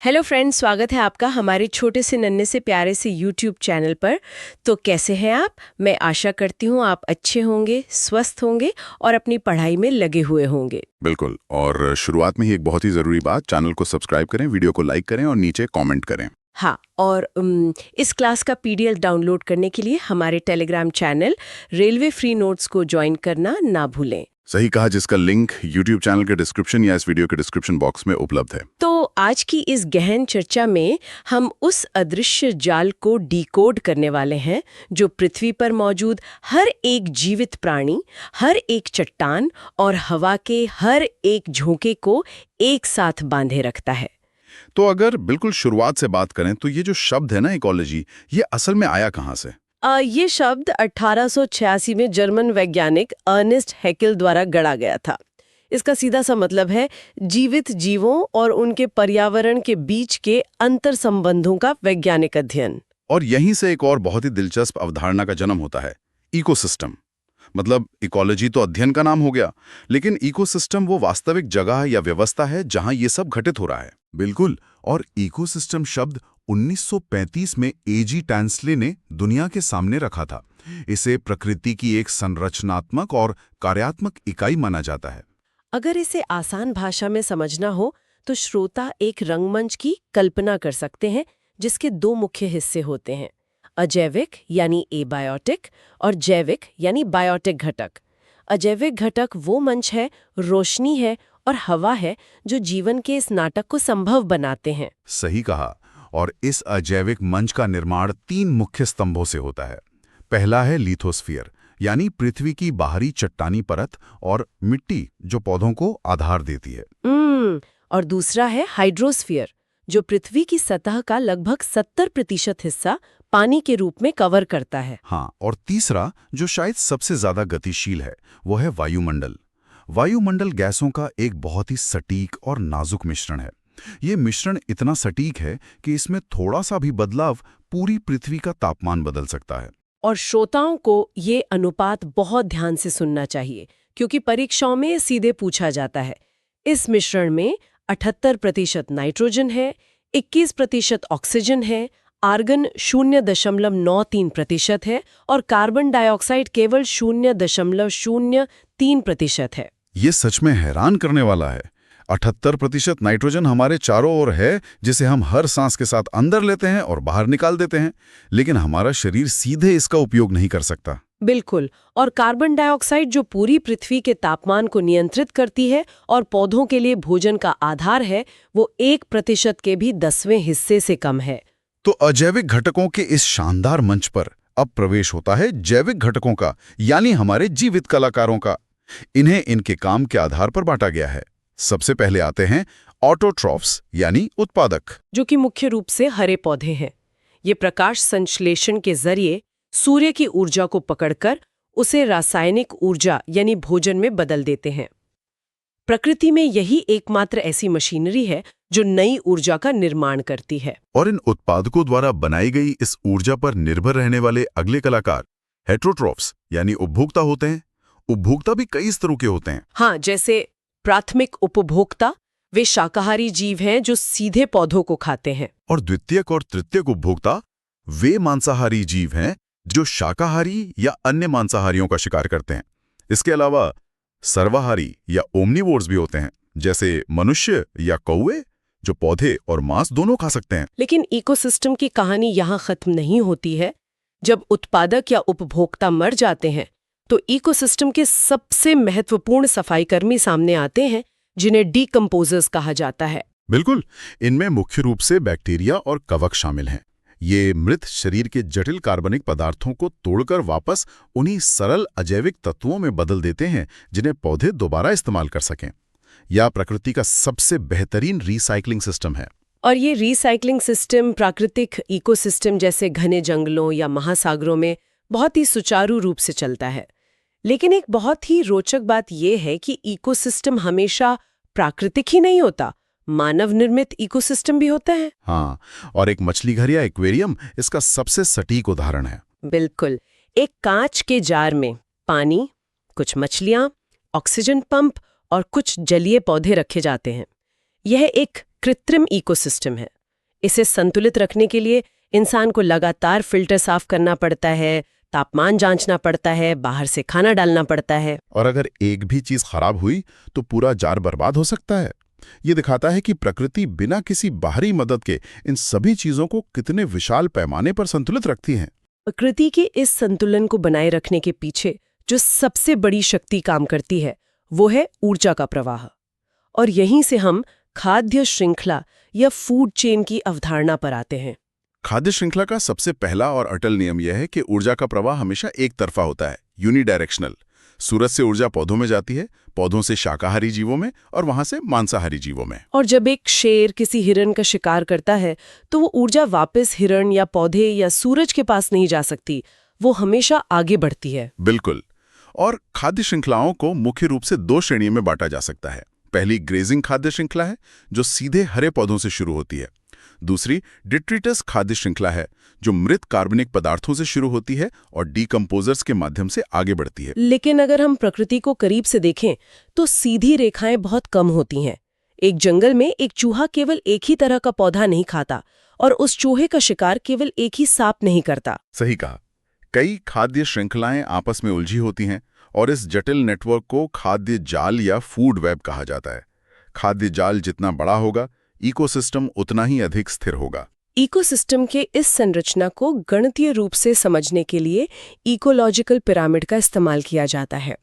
Hello friends, स्वागत है आपका हमारे छोटे से नन्हे से प्यारे से यूट्यूब चैनल पर। तो कैसे हैं आप? मैं आशा करती हूँ आप अच्छे होंगे, स्वस्थ होंगे और अपनी पढ़ाई में लगे हुए होंगे। बिल्कुल। और शुरुआत में ही एक बहुत ही ज़रूरी बात, चैनल को सब्सक्राइब करें, वीडियो को लाइक करें और नीचे कमेंट करें। हाँ, और इस क्लास का पीडीएफ डाउनलोड करने के लिए हमारे Telegram channel railway free notes को ज्वाइन करना ना भूलें। सही कहा, जिसका लिंक यूट्यूब चैनल के डिस्क्रिप्शन या इस वीडियो के डिस्क्रिप्शन बॉक्स में उपलब्ध है। तो आज की इस गहन चर्चा में हम उस अदृश्य जाल को डिकोड करने वाले हैं जो पृथ्वी पर मौजूद हर एक जीवित प्राणी, हर एक चट्टान और हवा के हर एक झोंके को एक साथ बांधे रखता है। तो अगर बिल्कुल शुरुआत से बात करें तो ये जो शब्द है ना, इकोलॉजी, ये असल में आया कहाँ से? ये शब्द 1886 में जर्मन वैज्ञानिक अर्नेस्ट हैकेल द्वारा गढ़ा गया था। इसका सीधा सा मतलब है जीवित जीवों और उनके पर्यावरण के बीच के अंतर संबंधों का वैज्ञानिक अध्ययन। और यहीं से एक और बहुत ही दिलचस्प अवधारणा का जन्म होता है, इकोसिस्टम। मतलब इकोलॉजी तो अध्ययन का नाम हो गया, लेकिन इकोसिस्टम वो वास्तविक जगह या व्यवस्था है जहां ये सब घटित हो रहा है। बिल्कुल। और इकोसिस्टम शब्द 1935 में एजी टैंसले ने दुनिया के सामने रखा था। इसे प्रकृति की एक संरचनात्मक और कार्यात्मक इकाई माना जाता है। अगर इसे आसान भाषा में समझना हो तो श्रोता एक रंगमंच की कल्पना कर सकते हैं जिसके दो मुख्य हिस्से होते हैं, अजैविक यानी एबायोटिक और जैविक यानी बायोटिक घटक। अजैविक घटक वो मंच है, रोशनी है और हवा है जो जीवन के इस नाटक को संभव बनाते हैं। सही कहा। और इस अजैविक मंच का निर्माण 3 मुख्य स्तंभों से होता है। पहला है लिथोस्फीयर, यानी पृथ्वी की बाहरी चट्टानी परत और मिट्टी जो पौधों को आधार देती है। और दूसरा है हाइड्रोस्फीयर, जो पृथ्वी की सतह का लगभग 70% हिस्सा पानी के रूप में कवर करता है। हाँ, और तीसरा जो शायद सबसे ज्यादा गतिशील है वो है वायुमंडल। वायुमंडल गैसों का एक बहुत ही सटीक और नाजुक मिश्रण है। ये मिश्रण इतना सटीक है कि इसमें थोड़ा सा भी बदलाव पूरी पृथ्वी का तापमान बदल सकता है। और श्रोताओं को ये अनुपात बहुत ध्यान से सुनना चाहिए क्योंकि परीक्षाओं में सीधे पूछा जाता है। इस मिश्रण में 78% नाइट्रोजन है, 21% ऑक्सीजन है, आर्गन 0.93% है और कार्बन डाइऑक्साइड केवल 0.03% है। ये सच में हैरान करने वाला है। 78% नाइट्रोजन हमारे चारों ओर है, जिसे हम हर सांस के साथ अंदर लेते हैं और बाहर निकाल देते हैं, लेकिन हमारा शरीर सीधे इसका उपयोग नहीं कर सकता। बिल्कुल। और कार्बन डाइऑक्साइड जो पूरी पृथ्वी के तापमान को नियंत्रित करती है और पौधों के लिए भोजन का आधार है, वो 1% के भी 10वें हिस्से से कम है। तो अजैविक घटकों के इस शानदार मंच पर अब प्रवेश होता है जैविक घटकों का, यानी हमारे जीवित कलाकारों का। इन्हें इनके काम के आधार पर बांटा गया है। सबसे पहले आते हैं ऑटोट्रॉफ्स, यानी उत्पादक, जो कि मुख्य रूप से हरे पौधे हैं। ये प्रकाश संश्लेषण के जरिए सूर्य की ऊर्जा को पकड़कर उसे रासायनिक ऊर्जा यानी भोजन में बदल देते हैं। प्रकृति में यही एकमात्र ऐसी मशीनरी है जो नई ऊर्जा का निर्माण करती है। और इन उत्पादकों द्वारा बनाई गई इस ऊर्जा पर निर्भर रहने वाले अगले कलाकार हेट्रोट्रॉफ्स, यानी उपभोक्ता होते हैं। उपभोक्ता भी कई स्तरों के होते हैं। हाँ, जैसे प्राथमिक उपभोक्ता, वे शाकाहारी जीव हैं जो सीधे पौधों को खाते हैं। और द्वितीयक और तृतीयक उपभोक्ता वे मांसाहारी जीव हैं जो शाकाहारी या अन्य मांसाहारियों का शिकार करते हैं। इसके अलावा सर्वाहारी या ओमनिवोर्स भी होते हैं, जैसे मनुष्य या कौवे, जो पौधे और मांस दोनों खा सकते हैं। लेकिन इकोसिस्टम की कहानी यहाँ खत्म नहीं होती है। जब उत्पादक या उपभोक्ता मर जाते हैं तो इकोसिस्टम के सबसे महत्वपूर्ण सफाईकर्मी सामने आते हैं, जिन्हें डीकंपोजर्स कहा जाता है। बिल्कुल। इनमें मुख्य रूप से बैक्टीरिया और कवक शामिल हैं। ये मृत शरीर के जटिल कार्बनिक पदार्थों को तोड़कर वापस उन्हीं सरल अजैविक तत्वों में बदल देते हैं जिन्हें पौधे दोबारा इस्तेमाल कर सकें। यह प्रकृति का सबसे बेहतरीन रिसाइकलिंग सिस्टम है। और ये रिसाइकलिंग सिस्टम प्राकृतिक इकोसिस्टम जैसे घने जंगलों या महासागरों में बहुत ही सुचारू रूप से चलता है। लेकिन एक बहुत ही रोचक बात यह है कि इकोसिस्टम हमेशा प्राकृतिक ही नहीं होता, मानव निर्मित इकोसिस्टम भी होता है। हाँ, और एक मछली घर या एक्वेरियम इसका सबसे सटीक उदाहरण है। बिल्कुल। एक कांच के जार में पानी, कुछ मछलियां, ऑक्सीजन पंप और कुछ जलीय पौधे रखे जाते हैं। यह एक कृत्रिम इकोसिस्टम है। इसे संतुलित रखने के लिए इंसान को लगातार फिल्टर साफ करना पड़ता है, तापमान जांचना पड़ता है, बाहर से खाना डालना पड़ता है। और अगर एक भी चीज खराब हुई तो पूरा जार बर्बाद हो सकता है। ये दिखाता है कि प्रकृति बिना किसी बाहरी मदद के इन सभी चीजों को कितने विशाल पैमाने पर संतुलित रखती है। प्रकृति के इस संतुलन को बनाए रखने के पीछे जो सबसे बड़ी शक्ति काम करती है वो है ऊर्जा का प्रवाह। और यहीं से हम खाद्य श्रृंखला या फूड चेन की अवधारणा पर आते हैं। खाद्य श्रृंखला का सबसे पहला और अटल नियम यह है कि ऊर्जा का प्रवाह हमेशा एक तरफा होता है, यूनिडायरेक्शनल। सूरज से ऊर्जा पौधों में जाती है, पौधों से शाकाहारी जीवों में और वहां से मांसाहारी जीवों में। और जब एक शेर किसी हिरण का शिकार करता है तो वो ऊर्जा वापस हिरण या पौधे या सूरज के पास नहीं जा सकती, वो हमेशा आगे बढ़ती है। बिल्कुल। और खाद्य श्रृंखलाओं को मुख्य रूप से 2 श्रेणियों में बांटा जा सकता है। पहली ग्रेजिंग खाद्य श्रृंखला है, जो सीधे हरे पौधों से शुरू होती है। दूसरी डिट्रिटस खाद्य श्रृंखला है, जो मृत कार्बनिक पदार्थों से शुरू होती है और डीकंपोजर्स के माध्यम से आगे बढ़ती है। लेकिन अगर हम प्रकृति को करीब से देखें तो सीधी रेखाएं बहुत कम होती हैं। एक जंगल में एक चूहा केवल एक ही तरह का पौधा नहीं खाता और उस चूहे का शिकार केवल एक ही सांप नहीं करता। सही कहा। कई खाद्य श्रृंखलाएं आपस में उलझी होती हैं और इस जटिल नेटवर्क को खाद्य जाल या फूड वेब कहा जाता है। खाद्य जाल जितना बड़ा होगा, इकोसिस्टम उतना ही अधिक स्थिर होगा। इकोसिस्टम के इस संरचना को गणितीय रूप से समझने के लिए इकोलॉजिकल पिरामिड का इस्तेमाल किया जाता है।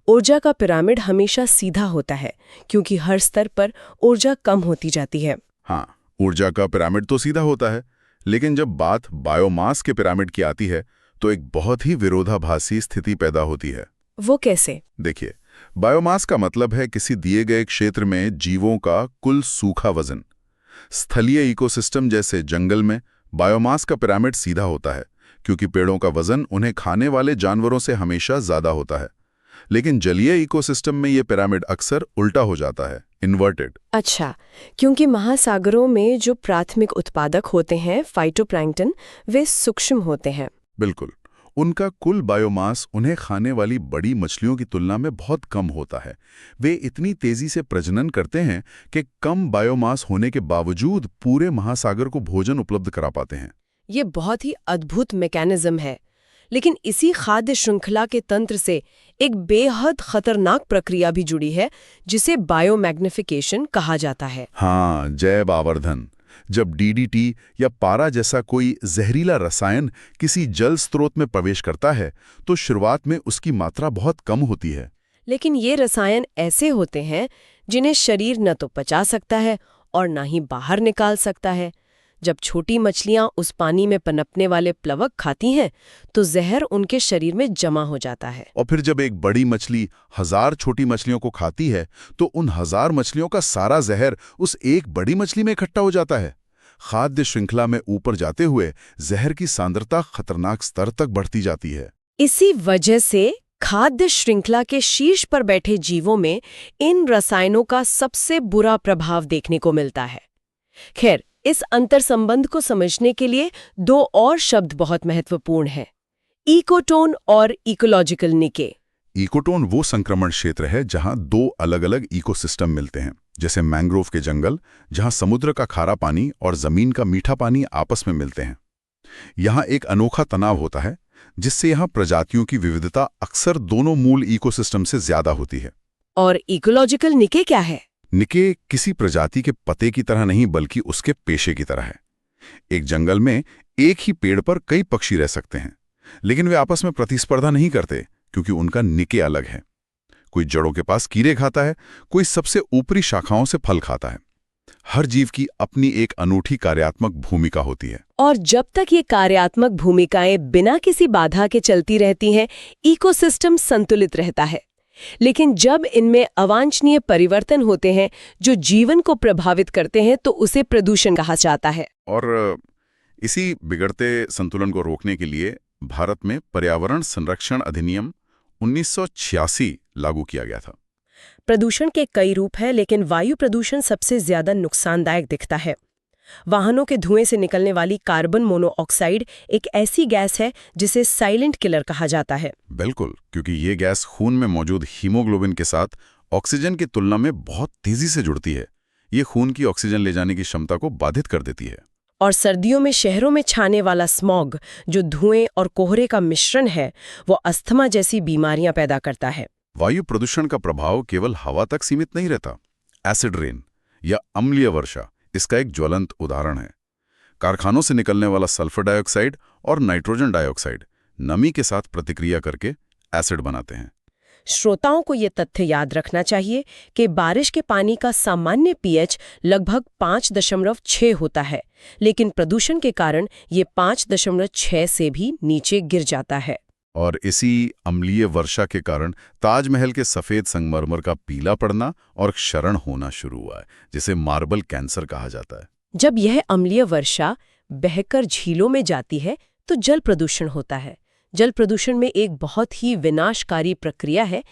ऊर्जा का पिरामिड हमेशा सीधा होता है क्योंकि हर स्तर पर ऊर्जा कम होती जाती है। हाँ, ऊर्जा का पिरामिड तो सीधा होता है, लेकिन जब बात बायोमास के पिरामिड की आती है तो एक बहुत ही विरोधाभासी स्थिति पैदा होती है। वो कैसे? देखिए, बायोमास का मतलब है किसी दिए गए क्षेत्र में जीवों का कुल सूखा वजन। स्थलीय इकोसिस्टम जैसे जंगल में बायोमास का पिरामिड सीधा होता है क्योंकि पेड़ों का वजन उन्हें खाने वाले जानवरों से हमेशा ज्यादा होता है। लेकिन जलीय इकोसिस्टम में ये पिरामिड अक्सर उल्टा हो जाता है, इन्वर्टेड। अच्छा, क्योंकि महासागरों में जो प्राथमिक उत्पादक होते हैं फाइटोप्लैंक्टन, वे सूक्ष्म होते हैं। बिल्कुल। उनका कुल बायोमास उन्हें खाने वाली बड़ी मछलियों की तुलना में बहुत कम होता है। वे इतनी तेजी से प्रजनन करते हैं कि कम बायोमास होने के बावजूद पूरे महासागर को भोजन उपलब्ध करा पाते हैं। ये बहुत ही अद्भुत मैकेनिज्म है। लेकिन इसी खाद्य श्रृंखला के तंत्र से एक बेहद खतरनाक प्रक्रिया भी जुड़ी है जिसे बायोमैग्निफिकेशन कहा जाता है। हाँ, जैव आवर्धन। जब डीडीटी या पारा जैसा कोई जहरीला रसायन किसी जल स्रोत में प्रवेश करता है तो शुरुआत में उसकी मात्रा बहुत कम होती है। लेकिन ये रसायन ऐसे होते हैं जिन्हें शरीर न तो पचा सकता है और ना ही बाहर निकाल सकता है। जब छोटी मछलियां उस पानी में पनपने वाले प्लवक खाती हैं तो जहर उनके शरीर में जमा हो जाता है। और फिर जब एक बड़ी मछली 1000 छोटी मछलियों को खाती है तो उन 1000 मछलियों का सारा जहर उस एक बड़ी मछली में इकट्ठा हो जाता है। खाद्य श्रृंखला में ऊपर जाते हुए जहर की सांद्रता खतरनाक स्तर तक बढ़ती जाती है। इसी वजह से खाद्य श्रृंखला के शीर्ष पर बैठे जीवों में इन रसायनों का सबसे बुरा प्रभाव देखने को मिलता है। खैर, इस अंतर संबंध को समझने के लिए 2 और शब्द बहुत महत्वपूर्ण हैं, इकोटोन और इकोलॉजिकल निके। इकोटोन वो संक्रमण क्षेत्र है जहां 2 अलग-अलग इकोसिस्टम मिलते हैं, जैसे मैंग्रोव के जंगल, जहां समुद्र का खारा पानी और जमीन का मीठा पानी आपस में मिलते हैं। यहां एक अनोखा तनाव होता है जिससे यहां प्रजातियों की विविधता अक्सर दोनों मूल इकोसिस्टम से ज्यादा होती है। और इकोलॉजिकल निके क्या है? निके किसी प्रजाति के पते की तरह नहीं बल्कि उसके पेशे की तरह है। एक जंगल में एक ही पेड़ पर कई पक्षी रह सकते हैं, लेकिन वे आपस में प्रतिस्पर्धा नहीं करते क्योंकि उनका निके अलग है। कोई जड़ों के पास कीड़े खाता है, कोई सबसे ऊपरी शाखाओं से फल खाता है। हर जीव की अपनी एक अनूठी कार्यात्मक भूमिका होती है। और जब तक ये कार्यात्मक भूमिकाएं बिना किसी बाधा के चलती रहती हैं, इकोसिस्टम संतुलित रहता है। लेकिन जब इनमें अवांछनीय परिवर्तन होते हैं जो जीवन को प्रभावित करते हैं तो उसे प्रदूषण कहा जाता है। और इसी बिगड़ते संतुलन को रोकने के लिए भारत में पर्यावरण संरक्षण अधिनियम 1986 लागू किया गया था। प्रदूषण के कई रूप हैं, लेकिन वायु प्रदूषण सबसे ज्यादा नुकसानदायक दिखता है। वाहनों के धुएं से निकलने वाली कार्बन मोनोऑक्साइड एक ऐसी गैस है जिसे साइलेंट किलर कहा जाता है। बिल्कुल, क्योंकि ये गैस खून में मौजूद हीमोग्लोबिन के साथ ऑक्सीजन की तुलना में बहुत तेजी से जुड़ती है। ये खून की ऑक्सीजन ले जाने की क्षमता को बाधित कर देती है। और सर्दियों में शहरों में छाने वाला स्मॉग, जो धुएं और कोहरे का मिश्रण है, वो अस्थमा जैसी बीमारियां पैदा करता है। वायु प्रदूषण का प्रभाव केवल हवा तक सीमित नहीं रहता। एसिड रेन या अम्लीय वर्षा इसका एक ज्वलंत उदाहरण है। कारखानों से निकलने वाला सल्फर डाइऑक्साइड और नाइट्रोजन डाइऑक्साइड नमी के साथ प्रतिक्रिया करके एसिड बनाते हैं। श्रोताओं को ये तथ्य याद रखना चाहिए कि बारिश के पानी का सामान्य पीएच लगभग 5.6 होता है, लेकिन प्रदूषण के कारण ये 5.6 से भी नीचे गिर जाता है। और इसी अम्लीय वर्षा के कारण ताजमहल के सफेद संगमरमर का पीला पड़ना और क्षरण होना शुरू हुआ है, जिसे मार्बल कैंसर कहा जाता है। जब यह अम्लीय वर्षा बहकर झीलों में जाती है तो जल प्रदूषण होता है। जल प्रदूषण में एक बहुत ही विनाशकारी प्रक्रिया है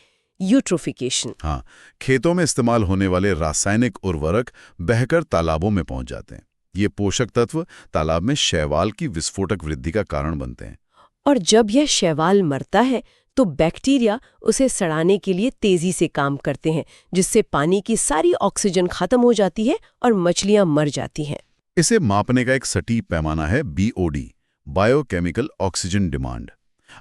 यूट्रोफिकेशन। हाँ, खेतों में इस्तेमाल होने वाले रासायनिक उर्वरक बहकर तालाबों में पहुंच जाते हैं। ये पोषक तत्व तालाब में शैवाल की विस्फोटक वृद्धि का कारण बनते हैं। और जब यह शैवाल मरता है तो बैक्टीरिया उसे सड़ाने के लिए तेजी से काम करते हैं, जिससे पानी की सारी ऑक्सीजन खत्म हो जाती है और मछलियां मर जाती हैं। इसे मापने का एक सटीक पैमाना है BOD, बायोकेमिकल ऑक्सीजन डिमांड।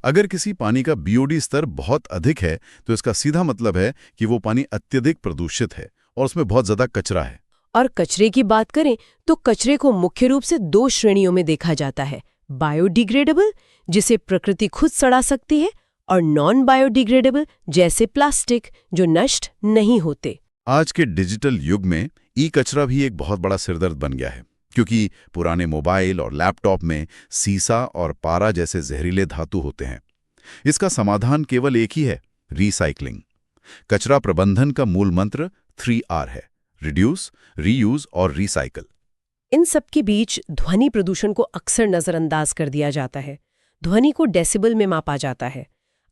अगर किसी पानी का BOD स्तर बहुत अधिक है तो इसका सीधा मतलब है कि वो पानी अत्यधिक प्रदूषित है और उसमें बहुत ज्यादा कचरा है। और कचरे की बात करें तो कचरे को मुख्य रूप से 2 श्रेणियों में देखा जाता है। बायोडिग्रेडेबल, जिसे प्रकृति खुद सड़ा सकती है, और नॉन बायोडिग्रेडेबल, जैसे प्लास्टिक, जो नष्ट नहीं होते। आज के डिजिटल युग में कचरा भी एक बहुत बड़ा सिरदर्द बन गया है, क्योंकि पुराने मोबाइल और लैपटॉप में सीसा और पारा जैसे जहरीले धातु होते हैं। इसका समाधान केवल एक ही है, रिसाइकलिंग। कचरा प्रबंधन का मूल मंत्र 3R है: रिड्यूस, रीयूज और रिसाइकल। इन सब के बीच ध्वनि प्रदूषण को अक्सर नजरअंदाज कर दिया जाता है। ध्वनि को डेसिबल में मापा जाता है।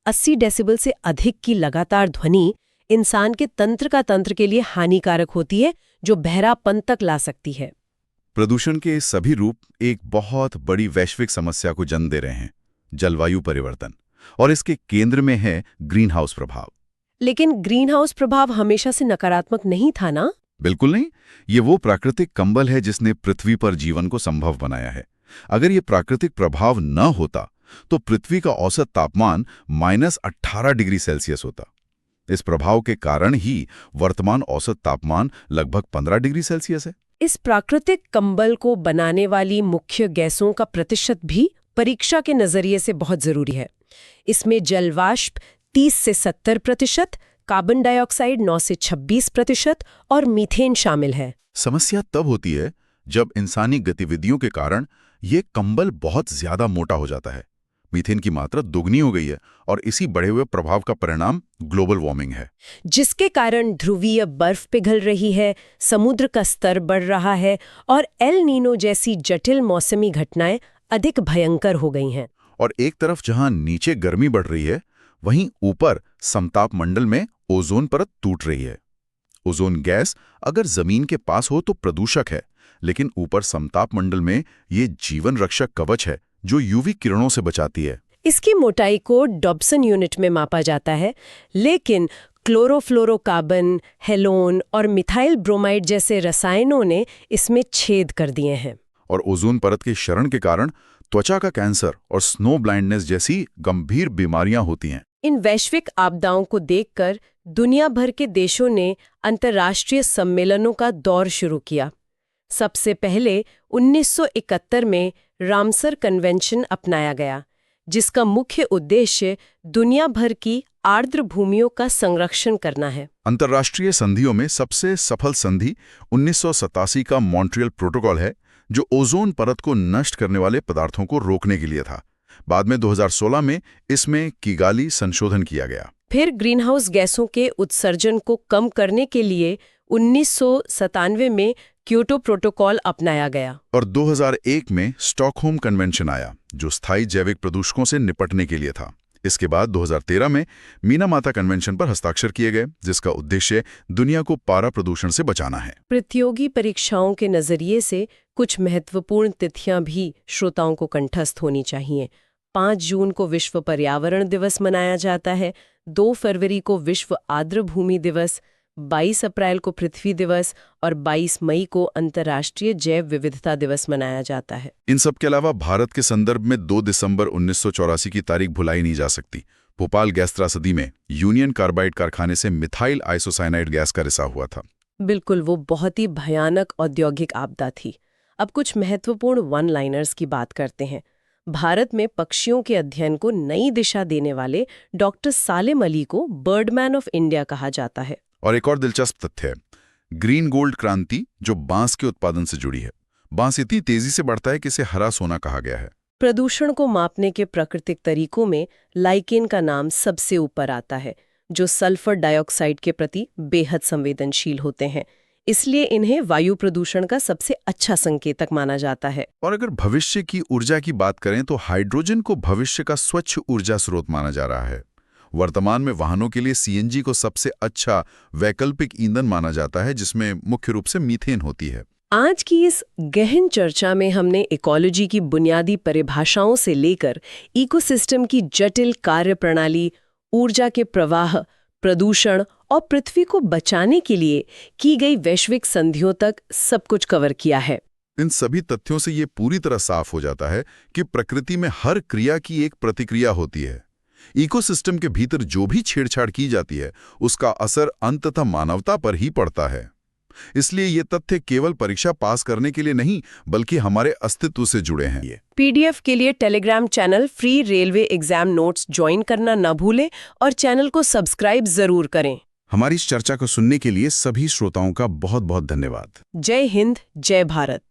80 डेसिबल से अधिक की लगातार ध्वनि इंसान के तंत्र के लिए हानिकारक होती है, जो बहरापन तक ला सकती है। प्रदूषण के सभी रूप एक बहुत बड़ी वैश्विक समस्या को जन्म दे रहे हैं, जलवायु परिवर्तन, और इसके केंद्र में है ग्रीन हाउस प्रभाव। लेकिन ग्रीन हाउस प्रभाव हमेशा से नकारात्मक नहीं था ना? बिल्कुल नहीं। ये वो प्राकृतिक कंबल है जिसने पृथ्वी पर जीवन को संभव बनाया है। अगर ये प्राकृतिक प्रभाव न होता तो पृथ्वी का औसत तापमान -18 डिग्री सेल्सियस होता। इस प्रभाव के कारण ही वर्तमान औसत तापमान लगभग 15 डिग्री सेल्सियस है। इस प्राकृतिक कंबल को बनाने वाली मुख्य गैसों का प्रतिशत भी परीक्षा के नजरिए से बहुत जरूरी है। इसमें जलवाष्प 30 से 70%, कार्बन डाइऑक्साइड 9 से 26% और मीथेन शामिल है। समस्या तब होती है जब इंसानी गतिविधियों के कारण ये कंबल बहुत ज्यादा मोटा हो जाता है। मीथेन की मात्रा दुगनी हो गई है और इसी बढ़े हुए प्रभाव का परिणाम ग्लोबल वार्मिंग है, जिसके कारण ध्रुवीय बर्फ पिघल रही है, समुद्र का स्तर बढ़ रहा है और एल नीनो जैसी जटिल मौसमी घटनाएं अधिक भयंकर हो गई हैं। और एक तरफ जहां नीचे गर्मी बढ़ रही है, वहीं ऊपर समताप मंडल में ओजोन परत टूट रही है। ओजोन गैस अगर जमीन के पास हो तो प्रदूषक है, लेकिन ऊपर समताप मंडल में ये जीवन रक्षक कवच है जो यूवी किरणों से बचाती है। इसकी मोटाई को डॉब्सन यूनिट में मापा जाता है, लेकिन क्लोरोफ्लोरोकार्बन, हेलोन और मिथाइल ब्रोमाइड जैसे रसायनों ने इसमें छेद कर दिए हैं। और ओजोन परत के क्षरण के कारण त्वचा का कैंसर और स्नो ब्लाइंडनेस जैसी गंभीर बीमारियां होती हैं। इन वैश्विक आपदाओं को देखकर दुनिया भर के देशों ने अंतर्राष्ट्रीय सम्मेलनों का दौर शुरू किया। सबसे पहले 1971 में रामसर कन्वेंशन अपनाया गया, जिसका मुख्य उद्देश्य दुनिया भर की आर्द्र भूमियों का संरक्षण करना है। अंतर्राष्ट्रीय संधियों में सबसे सफल संधि 1987 का मॉन्ट्रियल प्रोटोकॉल है, जो ओजोन परत को नष्ट करने वाले पदार्थों को रोकने के लिए था। बाद में 2016 में इसमें किगाली संशोधन किया गया। फिर ग्रीनहाउस गैसों के उत्सर्जन को कम करने के लिए 1997 में क्योटो प्रोटोकॉल अपनाया गया और 2001 में स्टॉकहोम कन्वेंशन आया, जो स्थायी जैविक प्रदूषकों से निपटने के लिए था। इसके बाद 2013 में मीनामाता कन्वेंशन पर हस्ताक्षर किए गए, जिसका उद्देश्य दुनिया को पारा प्रदूषण से बचाना है। प्रतियोगी परीक्षाओं के नजरिए से कुछ महत्वपूर्ण तिथियां भी श्रोताओं को कंठस्थ होनी चाहिए। 5 जून को विश्व पर्यावरण दिवस मनाया जाता है, 2 फरवरी को विश्व आर्द्र भूमि दिवस, 22 अप्रैल को पृथ्वी दिवस और 22 मई को अंतर्राष्ट्रीय जैव विविधता दिवस मनाया जाता है। इन सब के अलावा भारत के संदर्भ में 2 दिसंबर 1984 की तारीख भुलाई नहीं जा सकती। भोपाल गैस त्रासदी में यूनियन कार्बाइड कारखाने से मिथाइल आइसोसाइनाइड गैस का रिसाव हुआ था। बिल्कुल, वो बहुत ही भयानक औद्योगिक आपदा थी। अब कुछ महत्वपूर्ण वन लाइनर्स की बात करते हैं। भारत में पक्षियों के अध्ययन को नई दिशा देने वाले डॉक्टर सालेम अली को बर्डमैन ऑफ इंडिया कहा जाता है। और एक और दिलचस्प तथ्य है, ग्रीन गोल्ड क्रांति जो बांस के उत्पादन से जुड़ी है। बांस इतनी तेजी से बढ़ता है कि इसे हरा सोना कहा गया है। प्रदूषण को मापने के प्राकृतिक तरीकों में लाइकेन का नाम सबसे ऊपर आता है, जो सल्फर डाइऑक्साइड के प्रति बेहद संवेदनशील होते हैं। इसलिए इन्हें वायु प्रदूषण का सबसे अच्छा संकेतक माना जाता है। और अगर भविष्य की ऊर्जा की बात करें तो हाइड्रोजन को भविष्य का स्वच्छ ऊर्जा स्रोत माना जा रहा है। वर्तमान में वाहनों के लिए सीएनजी को सबसे अच्छा वैकल्पिक ईंधन माना जाता है, जिसमें मुख्य रूप से मीथेन होती है। आज की इस गहन चर्चा में हमने इकोलॉजी की बुनियादी परिभाषाओं से लेकर इकोसिस्टम की जटिल कार्यप्रणाली, ऊर्जा के प्रवाह, प्रदूषण और पृथ्वी को बचाने के लिए की गई वैश्विक संधियों तक सब कुछ कवर किया है। इन सभी तथ्यों से ये पूरी तरह साफ हो जाता है कि प्रकृति में हर क्रिया की एक प्रतिक्रिया होती है। इकोसिस्टम के भीतर जो भी छेड़छाड़ की जाती है, उसका असर अंततः मानवता पर ही पड़ता है। इसलिए ये तथ्य केवल परीक्षा पास करने के लिए नहीं, बल्कि हमारे अस्तित्व से जुड़े हैं। ये पीडीएफ के लिए Telegram channel free railway exam notes join करना न भूलें और चैनल को सब्सक्राइब जरूर करें। हमारी इस चर्चा को सुनने के लिए सभी श्रोताओं का बहुत बहुत धन्यवाद। जय हिंद, जय भारत।